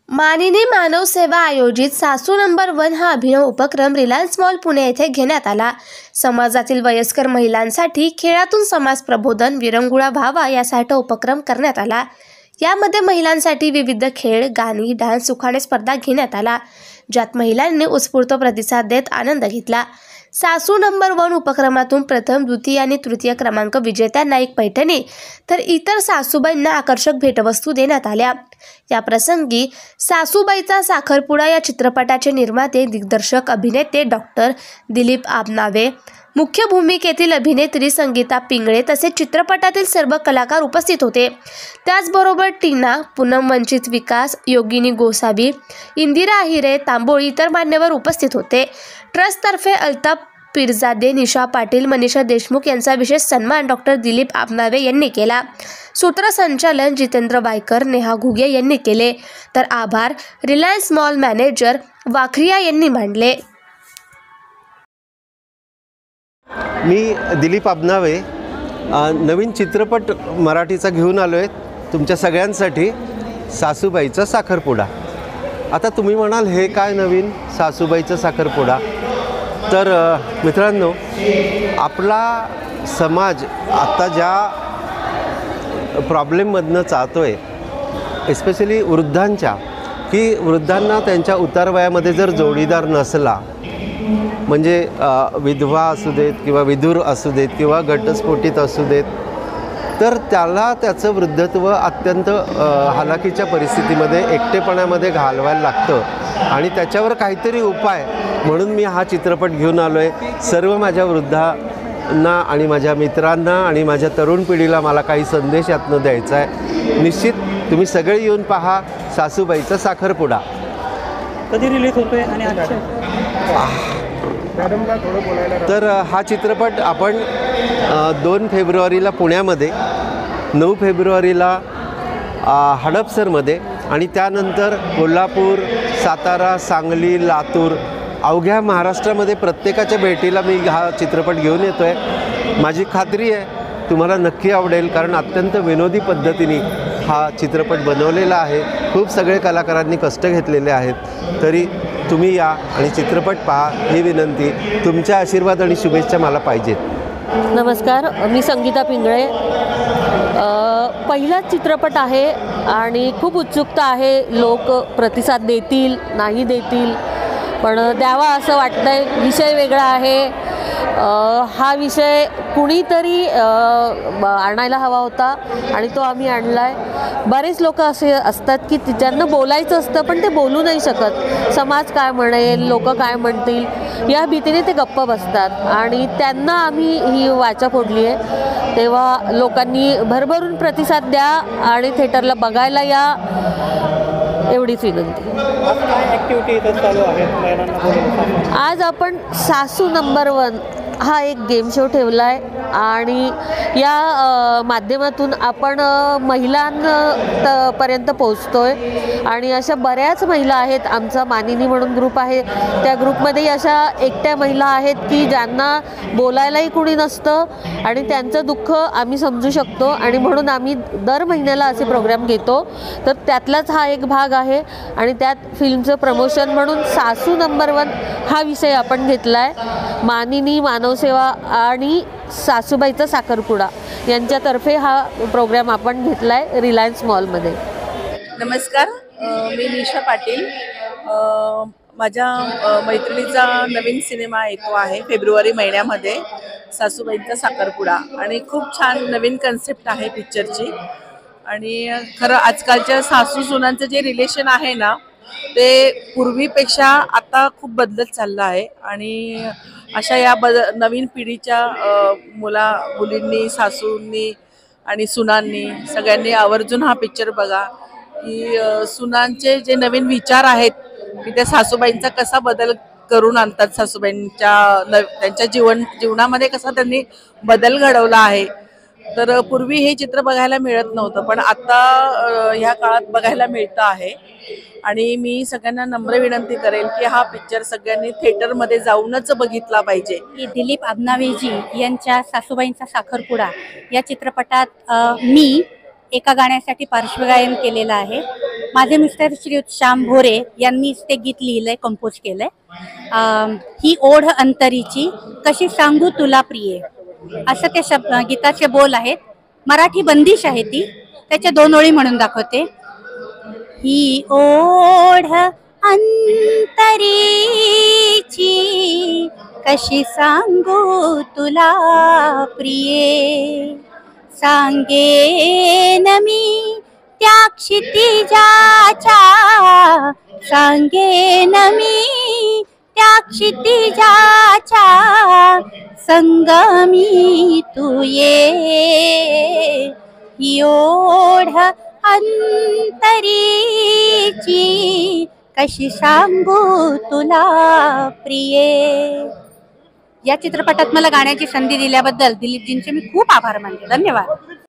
मानिनी मानव सेवा आयोजित सासू नंबर 1 हा अभिनव उपक्रम रिलायन्स मॉल पुणे येथे घेण्यात आला। समाजातील वयस्कर महिलांसाठी खेळातून समाज प्रबोधन विरंगुळा व्हावा यासाठी उपक्रम करण्यात आला। यामध्ये महिलांसाठी विविध खेळ, गाणी, डान्स, उखाणे स्पर्धा घेण्यात आला, ज्यात महिलांनी उत्स्फूर्त प्रतिसाद देत आनंद घेतला। सासू नंबर 1 उपक्रमातून प्रथम, द्वितीय आणि तृतीय क्रमांक विजेत्यांना एक पैठणी तर इतर सासूबाईंना आकर्षक भेटवस्तू देण्यात आल्या। या प्रसंगी सासूबाईचा साखरपुडा या चित्रपटाचे निर्माते, दिग्दर्शक, अभिनेते डॉक्टर दिलीप आबनावे, मुख्य भूमिकेतील अभिनेत्री संगीता पिंगळे तसेच चित्रपटातील सर्व कलाकार उपस्थित होते। त्याचबरोबर टीना, पूनम वंचित विकास, योगिनी गोसावी, इंदिरा हिरे तांबोळी इतर मान्यवर उपस्थित होते। ट्रस्टतर्फे अल्ताफ पिरजादे, निशा पाटील, मनीषा देशमुख यांचा विशेष सन्मान डॉक्टर दिलीप आबनावे यांनी केला। सूत्रसंचालन जितेंद्र वायकर, नेहा घुगे यांनी केले, तर आभार रिलायन्स मॉल मॅनेजर वाखरिया यांनी मांडले। मी दिलीप आबनावे नवीन चित्रपट मराठीचा घेऊन आलो आहे तुमच्या सगळ्यांसाठी, सासूबाईचा साखरपुडा। आता तुम्ही म्हणाल हे काय नवीन सासूबाईचा साखरपुडा? तर मित्रांनो, आपला समाज आता ज्या प्रॉब्लेममधनं जातो आहे, एस्पेशली वृद्धांच्या, की वृद्धांना त्यांच्या उतारवयामध्ये जर जोडीदार नसला, म्हणजे विधवा असू देत किंवा विधूर असू देत किंवा घटस्फोटित असू देत, तर त्याला त्याचं वृद्धत्व अत्यंत हालाकीच्या परिस्थितीमध्ये एकटेपणामध्ये घालवायला लागतं आणि त्याच्यावर काहीतरी उपाय म्हणून मी हा चित्रपट घेऊन आलो आहे। सर्व माझ्या वृद्धांना आणि माझ्या मित्रांना आणि माझ्या तरुण पिढीला मला काही संदेश यातनं द्यायचा आहे। निश्चित तुम्ही सगळे येऊन पहा सासूबाईचा साखरपुडा। कधी रिलीज होतोय आणि तर हा चित्रपट आपण 2 फेब्रुवारीला पुण्यामध्ये, 9 फेब्रुवारीला हडपसरमध्ये आणि त्यानंतर कोल्हापूर, सातारा, सांगली, लातूर, अवघ्या महाराष्ट्रामध्ये प्रत्येकाच्या भेटीला मी हा चित्रपट घेऊन येतो आहे। माझी खात्री आहे तुम्हाला नक्की आवडेल, कारण अत्यंत विनोदी पद्धतीने हा चित्रपट बनवलेला आहे। खूप सगळे कलाकारांनी कष्ट घेतलेले आहेत। तरी तुम्ही या आणि चित्रपट पहा ही विनंती। तुमच्या आशीर्वाद आणि शुभेच्छा मला पाहिजेत। नमस्कार, मी संगीता पिंगळे। पहिलाच चित्रपट आहे आणि खूप उत्सुकता आहे, लोक प्रतिसाद देतील नाही देतील, पण द्यावा असं वाटतंय। विषय वेगळा आहे, हा विषय कुणीतरी आणायला हवा होता आणि तो आम्ही आणला आहे। बरेच लोक असे असतात की ज्यांना बोलायचं असतं पण ते बोलू नाही शकत, समाज काय म्हणेल, लोक काय म्हणतील या भीतीने ते गप्प बसतात आणि त्यांना आम्ही ही वाचा फोडली आहे। तेव्हा लोकांनी भरभरून प्रतिसाद द्या आणि थिएटरला बघायला या, एवढीच विनंती। आज आपण सासू नंबर 1 हा एक गेम शो ठेवला आहे आणि या माध्यमातून आपण महिलांपर्यंत पोहोचतो आहे आणि अशा बऱ्याच महिला आहेत। आमचा मानिनी म्हणून ग्रुप आहे, त्या ग्रुपमध्ये अशा एकट्या महिला आहेत की ज्यांना बोलायलाही कुणी नसतं आणि त्यांचं दुःख आम्ही समजू शकतो आणि म्हणून आम्ही दर महिन्याला असे प्रोग्राम घेतो। तर त्यातलाच हा एक भाग आहे आणि त्यात फिल्मचं प्रमोशन म्हणून सासू नंबर 1 हा विषय आपण घेतला आहे। मानिनी मानवसेवा आणि सासूबाईचा साखरपुडा यांच्यातर्फे हा प्रोग्राम आपण घेतला आहे रिलायन्स मॉलमध्ये। नमस्कार, मी निशा पाटील। माझ्या मैत्रिणीचा नवीन सिनेमा येतो आहे फेब्रुवारी महिन्यामध्ये, सासूबाईंचा साखरपुडा, आणि खूप छान नवीन कन्सेप्ट आहे पिक्चरची। आणि खरं आजकालच्या सासू सुनांचं जे रिलेशन आहे ना, ते पूर्वीपेक्षा आता खूप बदलत चाललं आहे आणि अशा या नवीन पिढीच्या मुलींनी, सासूंनी आणि सुनांनी सगळ्यांनी आवर्जून हा पिक्चर बघा, की सुनांचे जे नवीन विचार आहेत की त्या सासूबाईंचा कसा बदल करून आणतात, त्यांच्या जीवनामध्ये कसा त्यांनी बदल घडवला आहे। तर पूर्वी हे चित्र बघायला मिळत नव्हतं, पण आता ह्या काळात बघायला मिळतं आहे। आणि मी सगळ्यांना नम्र विनंती करेल की हा पिक्चर सगळ्यांनी थिएटरमध्ये जाऊनच बघितला पाहिजे। दिलीप आबनावेजी यांच्या सासूबाईंचा साखरपुडा या चित्रपटात मी एका गाण्यासाठी पार्श्वगायन केलेलं आहे। माझे मिस्टर श्रीयुत श्याम भोरे यांनीच ते गीत लिहिलंय, कंपोज केलंय. ही ओढ अंतरीची कशी सांगू तुला प्रिये, असं ते गीताचे बोल आहेत. मराठी बंदिश आहे ती, त्याच्या 2 ओळी म्हणून दाखवते. ही ओढ अंतरीची कशी सांगू तुला प्रिये, सांगेन मी त्या क्षितिजाच्या, सांगेन मी त्या क्षितिजाच्या, संगमी तू ये. ही ओढ अंतरीची कशी सांगू तुला प्रिये. या चित्रपटात मला गाण्याची संधी दिल्याबद्दल दिलीपजींचे मी खूप आभार मानते. धन्यवाद.